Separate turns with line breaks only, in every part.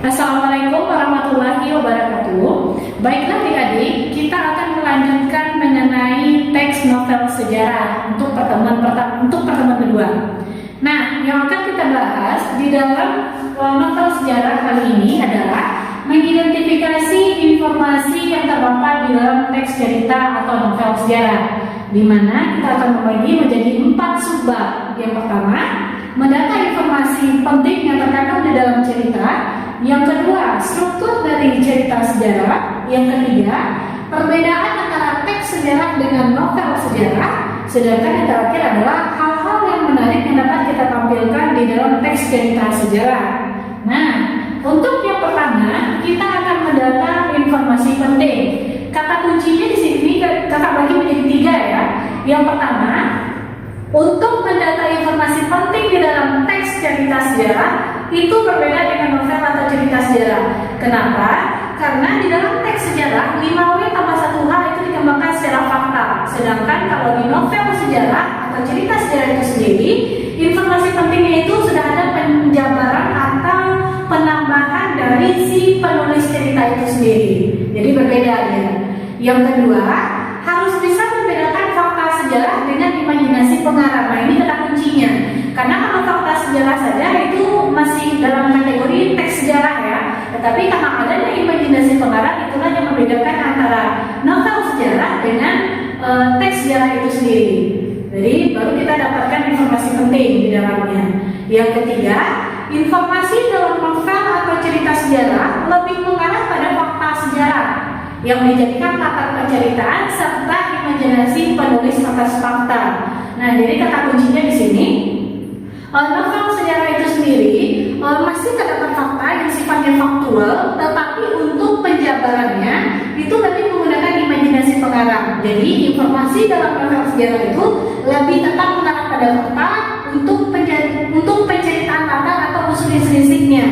Assalamualaikum warahmatullahi wabarakatuh. Baiklah adik-adik, kita akan melanjutkan mengenai teks novel sejarah untuk pertemuan kedua. Nah, yang akan kita bahas di dalam novel sejarah kali ini adalah mengidentifikasi informasi yang terdapat di dalam teks cerita atau novel sejarah, di mana kita akan membagi menjadi 4 subbab. Yang pertama, mendata informasi penting yang terkandung di dalam cerita. Yang kedua, struktur dari cerita sejarah. Yang ketiga, perbedaan antara teks sejarah dengan novel sejarah. Sedangkan yang terakhir adalah hal-hal yang menarik yang dapat kita tampilkan di dalam teks cerita sejarah. Nah, untuk yang pertama, kita akan mendata informasi penting. Kata kuncinya di sini kakak bagi menjadi 3 ya. Yang pertama, untuk mendata informasi penting di dalam teks cerita sejarah itu berbeda dengan novel atau cerita sejarah. Kenapa? Karena di dalam teks sejarah 5W tambah 1H itu dikembangkan secara fakta. Sedangkan kalau di novel sejarah atau cerita sejarah itu sendiri, informasi pentingnya itu sudah ada penjabaran atau penambahan dari si penulis cerita itu sendiri. Jadi berbeda ya. Yang kedua, harus bisa membedakan fakta sejarah dengan imajinasi pengarang. Nah, ini kata kuncinya. Karena kalau fakta sejarah saja itu masih dalam kategori teks sejarah ya. Tetapi karena adanya imajinasi pengarang, itulah yang membedakan antara novel sejarah dengan teks sejarah itu sendiri. Jadi baru kita dapatkan informasi penting di dalamnya. Yang ketiga, informasi dalam novel atau cerita sejarah lebih mengarah pada fakta sejarah yang menjadikan latar penceritaan serta imajinasi penulis atas fakta. Nah, jadi kata kuncinya di sini, novel sejarah itu sendiri masih terdapat fakta yang sifatnya faktual, tetapi untuk penjabarannya itu lebih menggunakan imajinasi pengarang. Jadi informasi dalam novel sejarah itu lebih tetap mengarah pada fakta untuk penceritaan latar atau unsur-unsurnya.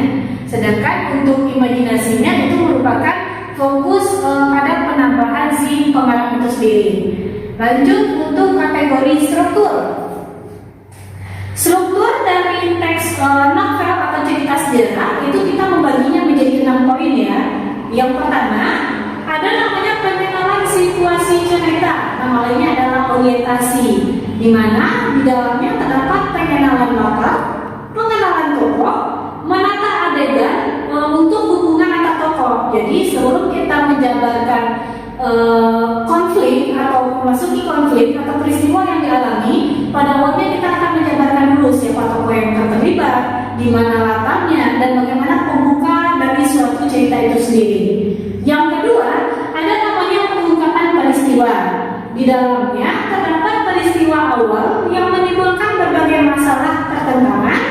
Sedangkan untuk imajinasinya itu merupakan fokus pada penambahan si pengarang itu sendiri. Lanjut untuk kategori struktur. Struktur dari teks novel atau cerita sejarah itu kita membaginya menjadi 6 poin ya. Yang pertama, ada namanya pengenalan situasi cerita. Nama lainnya adalah orientasi, di mana di dalamnya terdapat pengenalan latar, pengenalan tokoh, menata adegan untuk hubungan antar tokoh. Jadi sebelum kita menjabarkan konflik atau memasuki konflik atau peristiwa yang dialami, pada awalnya kita akan menjabarkan dulu siapa tokoh yang terlibat, di mana latarnya, dan bagaimana pembuka dari suatu cerita itu sendiri. Yang kedua, ada namanya pengungkapan peristiwa. Di dalamnya terdapat peristiwa awal yang menimbulkan berbagai masalah pertentangan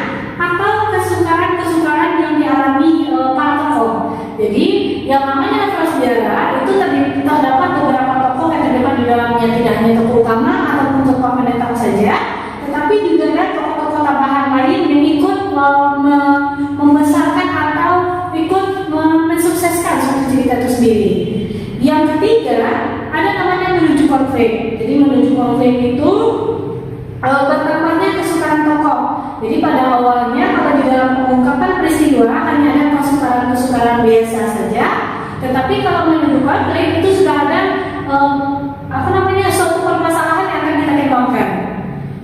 atau kesukaran-kesukaran yang dialami para tokoh. Jadi yang namanya novel sejarah itu terdapat beberapa tokoh yang terdapat di dalamnya, tidak hanya tokoh utama ataupun tokoh pendatang saja, tetapi juga ada tokoh-tokoh tambahan lain yang ikut membesarkan atau ikut mensukseskan suatu cerita itu sendiri. Yang ketiga, ada namanya menuju konflik. Jadi menuju konflik itu bertambahnya kesukaran tokoh. Jadi pada awalnya kalau di dalam pengungkapan peristiwa hanya ada kesukaran-kesukaran biasa saja, tetapi kalau menuju konflik itu sudah ada suatu permasalahan yang akan kita kembangkan.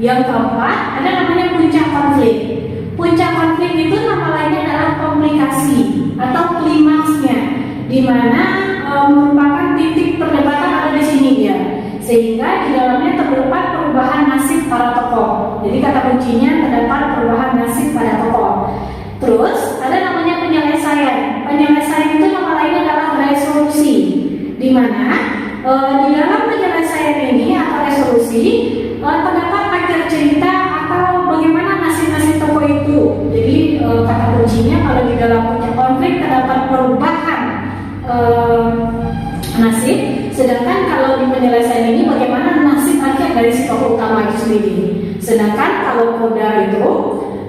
Yang keempat, ada namanya puncak konflik. Puncak konflik itu nama lainnya adalah komplikasi atau klimaksnya, di mana merupakan titik perdebatan ada di sini ya. Sehingga di dalamnya terdapat perubahan nasib para tokoh. Jadi kata kuncinya terdapat perubahan nasib pada tokoh. Terus ada namanya penyelesaian. Penyelesaian itu nama lainnya adalah resolusi, di mana di dalam penyelesaian ini atau resolusi terdapat akhir cerita atau bagaimana nasib-nasib tokoh itu. Jadi kata kuncinya kalau di dalam puncak konflik terdapat perubahan nasib, sedangkan kalau di penyelesaian ini bagaimana nasib akhir dari si tokoh utama itu sendiri. Sedangkan kalau coda itu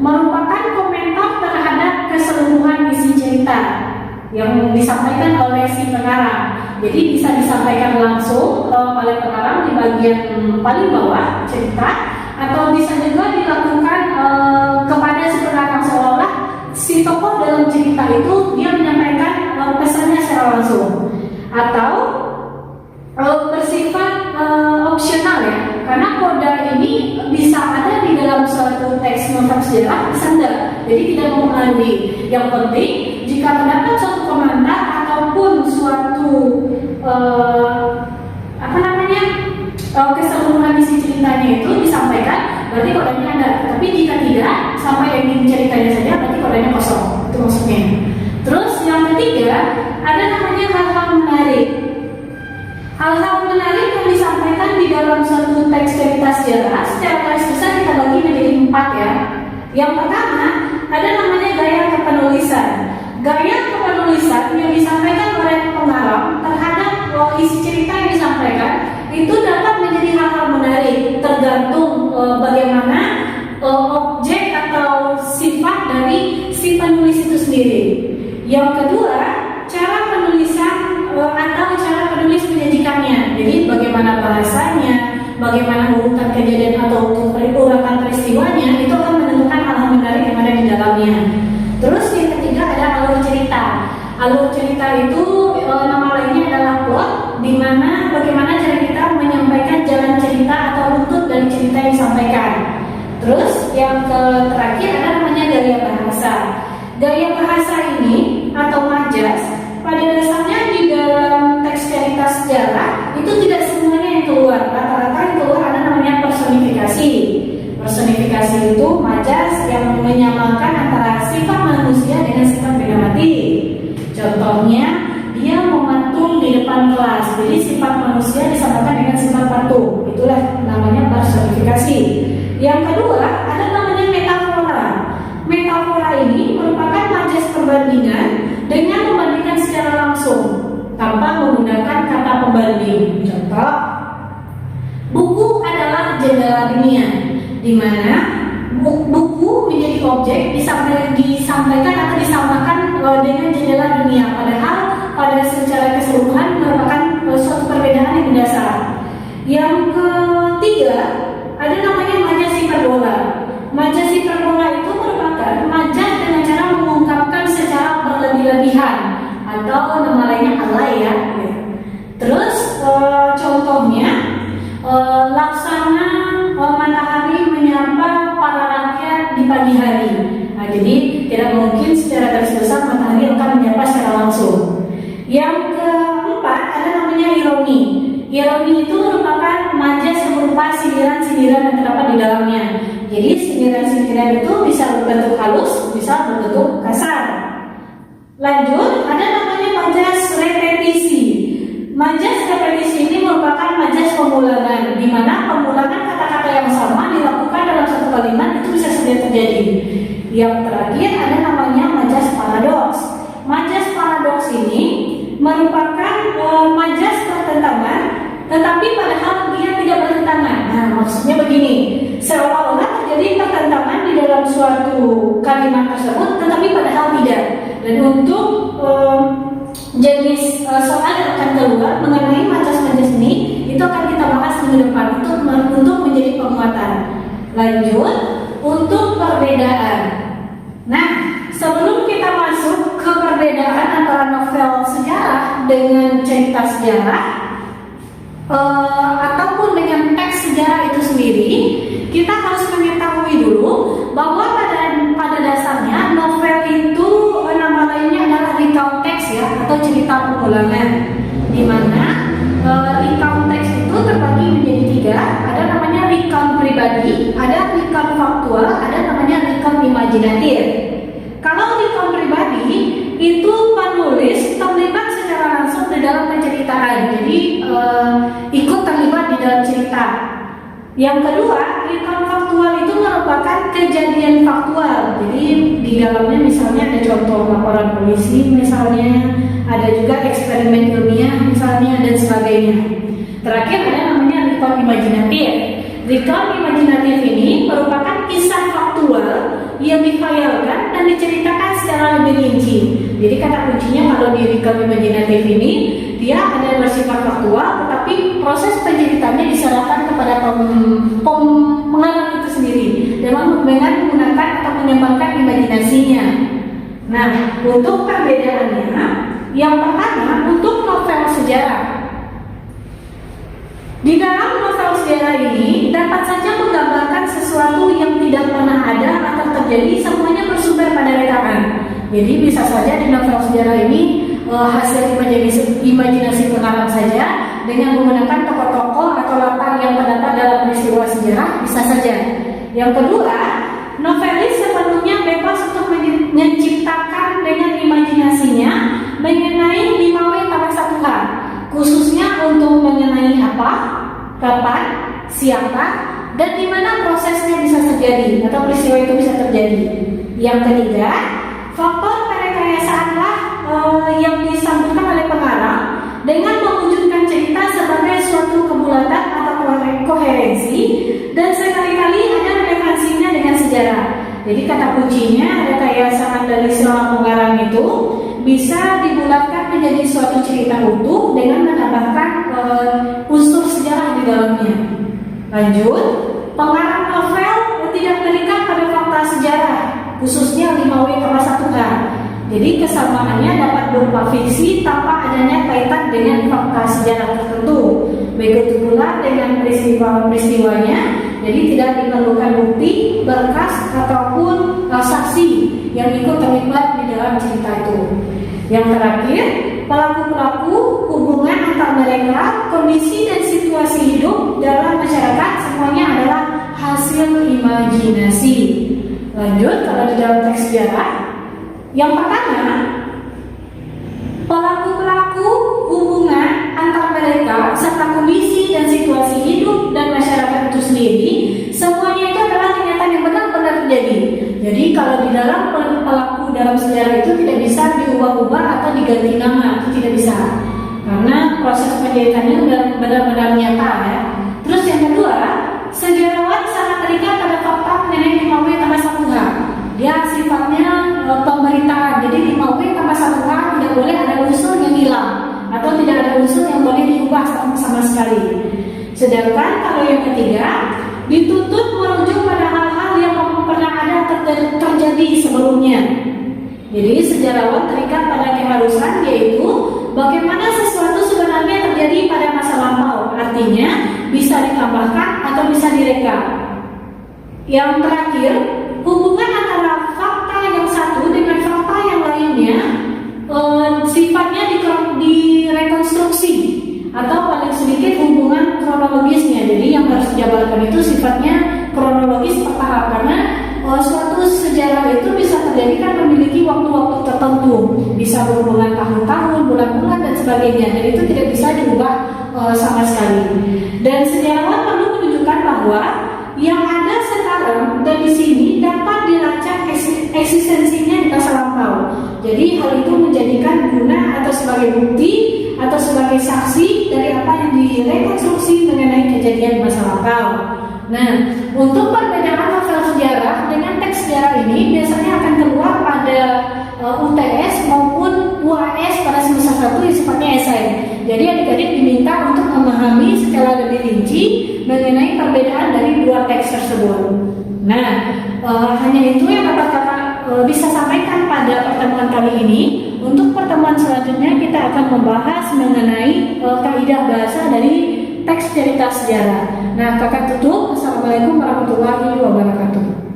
merupakan komentar terhadap keseluruhan isi cerita yang disampaikan oleh si pengarang. Jadi bisa disampaikan langsung oleh pengarang di bagian paling bawah cerita, atau bisa juga dilakukan kepada si pengarang seolah-olah si tokoh dalam cerita itu dia menyampaikan pesannya secara langsung, atau bersifat opsional ya, karena koda ini bisa ada di dalam suatu teks novel sejarah, bisa enggak, jadi tidak mempengaruhi. Yang penting jika terdapat suatu komentar ataupun suatu keseluruhan isi ceritanya itu disampaikan, berarti kodanya ada. Tapi jika tidak, sampai ending ceritanya saja, berarti kodanya kosong. Itu maksudnya. Terus yang ketiga, ada namanya hal-hal menarik. Hal-hal menarik yang disampaikan di dalam suatu teks cerita sejarah secara garis besar kita bagi menjadi 4 ya. Yang pertama, ada namanya gaya kepenulisan. Gaya kepenulisan yang disampaikan oleh pengarang terhadap isi cerita yang disampaikan itu dapat menjadi hal-hal menarik, tergantung bagaimana objek atau sifat dari si penulis itu sendiri. Yang kedua, cara penulisan atau cara penulis menyajikannya. Jadi bagaimana bahasanya, bagaimana urutan kejadian atau urutan peristiwanya, itu akan menentukan hal-hal menarik yang ada di dalamnya. Terus yang ketiga ada alur cerita. Alur cerita itu nama lainnya adalah plot, di mana bagaimana cara kita menyampaikan jalan cerita atau runtut dari cerita yang disampaikan. Terus yang terakhir ada namanya gaya bahasa. Gaya bahasa ini atau majas pada dasarnya di dalam teks cerita sejarah itu tidak semuanya yang keluar. Rata-rata yang keluar ada namanya personifikasi. Personifikasi itu majas yang menyamakan antara sifat manusia dengan sifat benda mati. Contohnya, dia mematung di depan kelas, jadi sifat manusia disamakan dengan sifat patung. Itulah namanya personifikasi. Yang kedua, ada namanya metafora. Metafora ini merupakan majas perbandingan dengan membandingkan secara langsung tanpa menggunakan kata pembanding. Contoh, buku adalah jendela dunia, di mana buku menjadi objek disampaikan atau disamakan dengan jendela dunia, padahal pada secara keseluruhan merupakan suatu perbedaan yang mendasar. Yang ketiga ada namanya majas hiperbola. Majas hiperbola itu merupakan majas dengan cara mengungkapkan secara berlebih-lebihan atau nama lainnya alay ya. Terus contohnya laksana matahari menyapa para rakyat di pagi hari. Nah, jadi tidak mungkin secara garis besar matahari akan menyapa secara langsung. Yang keempat ada namanya ironi. Ironi itu merupakan majas yang berupa sindiran-sindiran yang terdapat di dalamnya. Jadi sindiran-sindiran itu bisa berbentuk halus, bisa berbentuk kasar. Lanjut, ada namanya majas repetisi. Majas repetisi ini merupakan majas pengulangan, di mana pengulangan kata-kata yang sama dilakukan dalam satu kalimat itu bisa saja terjadi. Yang terakhir ada namanya majas paradoks. Majas paradoks ini merupakan majas pertentangan, tetapi padahal dia tidak bertentangan. Nah, maksudnya begini, seolah-olah terjadi pertentangan di dalam suatu kalimat tersebut, tetapi padahal tidak. Dan untuk jenis soal yang akan keluar mengenai majas-majas ini, itu akan kita bahas minggu depan untuk menjadi penguatan. Lanjut, untuk perbedaan. Nah, sebelum kita masuk ke perbedaan antara novel sejarah dengan cerita sejarah ataupun dengan teks sejarah itu sendiri, kita harus mengetahui dulu bahwa pada dasarnya novel itu nama lainnya adalah recount text ya, atau cerita pengulangan, di mana recount text itu terbagi menjadi 3. Ada namanya recount pribadi, ada recount faktual, ada namanya recount imajinatif. Kalau recount pribadi itu penulis terlibat secara langsung di dalam penceritaan, jadi ikut terlibat di dalam cerita. Yang kedua, recount faktual itu merupakan kejadian faktual. Jadi di dalamnya misalnya ada contoh laporan polisi, misalnya ada juga eksperimen ilmiah misalnya dan sebagainya. Terakhir ada namanya recount imajinatif. Recount imajinatif ini merupakan kisah faktual yang difayalkan dan diceritakan secara lebih rinci. Jadi kata kuncinya kalau di recount imajinatif ini, dia ada bersifat faktual, tetapi proses penceritanya diserahkan kepada pengarang itu sendiri dengan menggunakan atau mengembangkan imajinasinya. Nah, untuk perbedaannya, yang pertama untuk novel sejarah. Di dalam novel sejarah ini dapat saja menggambarkan sesuatu yang tidak pernah ada atau terjadi, semuanya bersumber pada rekaman. Jadi bisa saja di novel sejarah ini hasil imajinasi pengarang saja dengan menggunakan tokoh-tokoh atau latar yang terdapat dalam peristiwa sejarah, bisa saja. Yang kedua, novelis sepenuhnya bebas untuk menciptakan dengan imajinasinya mengenai 5W tambah 1H, khususnya untuk mengenai apa, kapan, siapa, dan di mana prosesnya bisa terjadi atau peristiwa itu bisa terjadi. Yang ketiga, faktor perekayasaanlah yang disambungkan oleh pengarang dengan mewujudkan cerita sebagai suatu kebulatan atau koherensi, dan sekali-kali ada relevansinya dengan sejarah. Jadi kata kuncinya rekayasa dari seorang pengarang itu bisa dibulatkan menjadi suatu cerita utuh dengan menambahkan unsur sejarah di dalamnya. Lanjut, pengarang novel tidak terikat pada fakta sejarah, khususnya 5W tambah 1H. Jadi kesamaannya dapat berupa fiksi tanpa adanya kaitan dengan fakta sejarah tertentu. Begitu pula dengan peristiwanya, jadi tidak diperlukan bukti, berkas, ataupun saksi yang ikut terlibat di dalam cerita itu. Yang terakhir, pelaku-pelaku, hubungan antar mereka, kondisi dan situasi hidup dalam masyarakat semuanya adalah hasil imajinasi. Lanjut, kalau di dalam teks sejarah, yang pertama, pelaku-pelaku, hubungan antar mereka, serta kondisi dan situasi hidup dan masyarakat itu sendiri, semuanya itu adalah kenyataan yang benar-benar terjadi. Jadi kalau di dalam pelaku dalam sejarah itu tidak bisa diubah-ubah atau diganti nama, itu tidak bisa, karena proses penjahitannya benar-benar nyata ya. Terus yang kedua, sejarawan sangat terikat pada fakta mengenai 5W tambah 1H. Dia sifatnya pemberitaan, jadi 5W tambah 1H tidak boleh ada unsur yang hilang atau tidak ada unsur yang boleh diubah sama sekali. Sedangkan kalau yang ketiga, dituntut merujuk pada hal-hal yang pernah ada terjadi sebelumnya. Jadi sejarawan terikat pada keharusan, yaitu bagaimana sesuatu sebenarnya terjadi pada masa lampau, artinya bisa ditambahkan atau bisa direkam. Yang terakhir, hubungan antara fakta yang satu dengan fakta yang lainnya sifatnya direkonstruksi atau paling sedikit hubungan kronologisnya. Jadi yang harus dijabarkan itu sifatnya kronologis bertahap, karena suatu sejarah itu bisa terjadi kan memiliki waktu-waktu tertentu, bisa berhubungan tahun-tahun, bulan-bulan dan sebagainya, dan itu tidak bisa diubah sama sekali. Dan sejarawan perlu menunjukkan bahwa yang ada sekarang dan di sini dapat dilacak eksistensinya di masa lampau. Jadi hal itu menjadikan guna atau sebagai bukti atau sebagai saksi dari apa yang direkonstruksi mengenai kejadian masa lampau. Nah, untuk perbedaan novel sejarah dengan teks sejarah ini biasanya akan keluar pada UTS maupun UAS pada semester 1 yang sifatnya esai. Jadi adik-adik diminta untuk memahami secara lebih rinci mengenai perbedaan dari dua teks tersebut. Nah, hanya itu yang dapat kakak bisa sampaikan pada pertemuan kali ini. Untuk pertemuan selanjutnya kita akan membahas mengenai kaidah bahasa dari teks cerita sejarah. Nah, kakak tutup. Assalamualaikum warahmatullahi wabarakatuh.